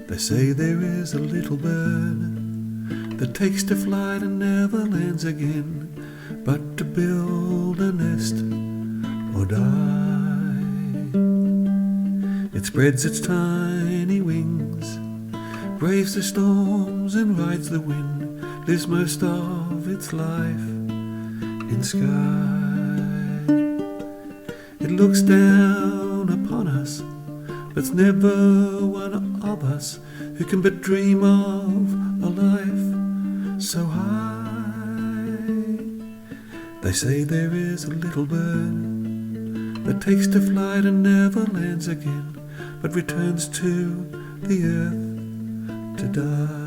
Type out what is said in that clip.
They say there is a little bird that takes to flight and never lands again, but to build a nest or die. It spreads its tiny wings, braves the storms and rides the wind, lives most of its life in sky. It looks down upon us, but's never one of us who can but dream of a life so high. They say there is a little bird that takes to flight and never lands again, but returns to the earth to die.